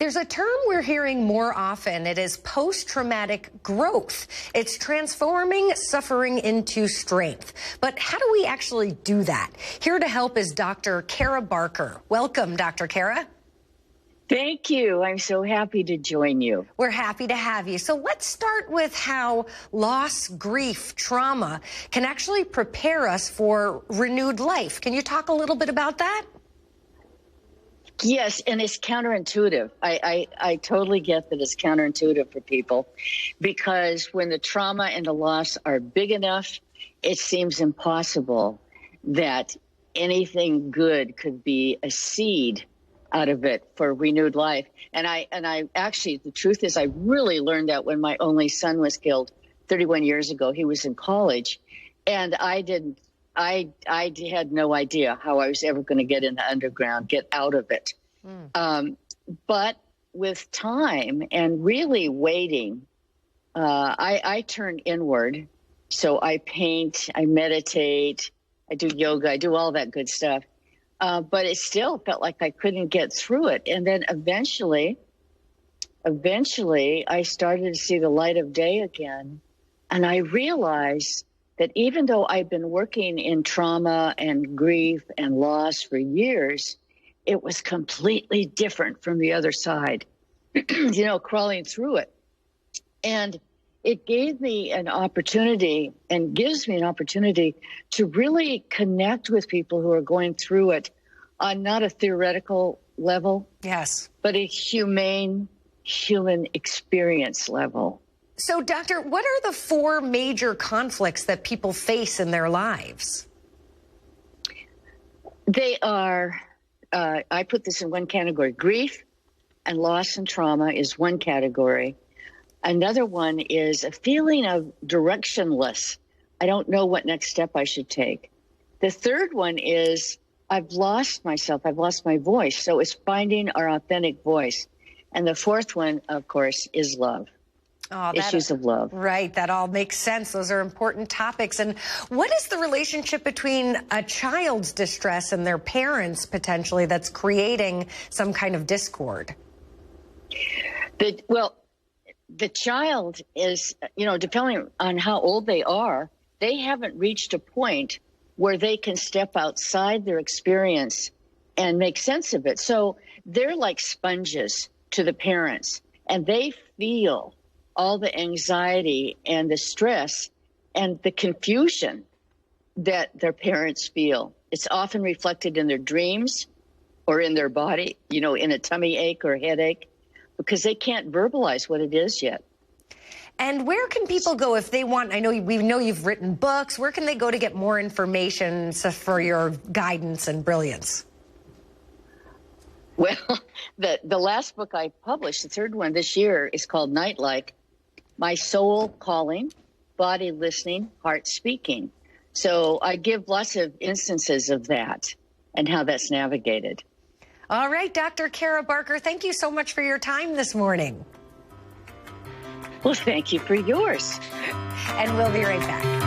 There's a term we're hearing more often. It is post-traumatic growth. It's transforming suffering into strength. But how do we actually do that? Here to help is Dr. Cara Barker. Welcome, Dr. Cara. Thank you. I'm so happy to join you. We're happy to have you. So let's start with how loss, grief, trauma can actually prepare us for renewed life. Can you talk a little bit about that? Yes, and it's counterintuitive. I totally get that it's counterintuitive for people, because when the trauma and the loss are big enough, it seems impossible that anything good could be a seed out of it for renewed life. And I actually, the truth is, I really learned that when my only son was killed 31 years ago. He was in college, and I had no idea how I was ever going to get in the underground, get out of it. But with time and really waiting, I turn inward. So I paint, I meditate, I do yoga, I do all that good stuff. But it still felt like I couldn't get through it. And then eventually I started to see the light of day again. And I realized that even though I've been working in trauma and grief and loss for years, it was completely different from the other side, crawling through it. And it gave me an opportunity, and gives me an opportunity, to really connect with people who are going through it on not a theoretical level, yes, but a humane human experience level. So, Doctor, what are the 4 major conflicts that people face in their lives? They are, I put this in one category. Grief and loss and trauma is one category. Another one is a feeling of directionless. I don't know what next step I should take. The third one is I've lost myself. I've lost my voice. So it's finding our authentic voice. And the fourth one, of course, is love. Issues of love. Right. That all makes sense. Those are important topics. And what is the relationship between a child's distress and their parents, potentially, that's creating some kind of discord? The child is, depending on how old they are, they haven't reached a point where they can step outside their experience and make sense of it. So they're like sponges to the parents, and they feel all the anxiety and the stress and the confusion that their parents feel. It's often reflected in their dreams or in their body, in a tummy ache or headache, because they can't verbalize what it is yet. And where can people go if they want? We know you've written books. Where can they go to get more information for your guidance and brilliance? Well, the last book I published, the third one this year, is called Nightlight: My Soul Calling, Body Listening, Heart Speaking. So I give lots of instances of that and how that's navigated. All right, Dr. Cara Barker, thank you so much for your time this morning. Well, thank you for yours. And we'll be right back.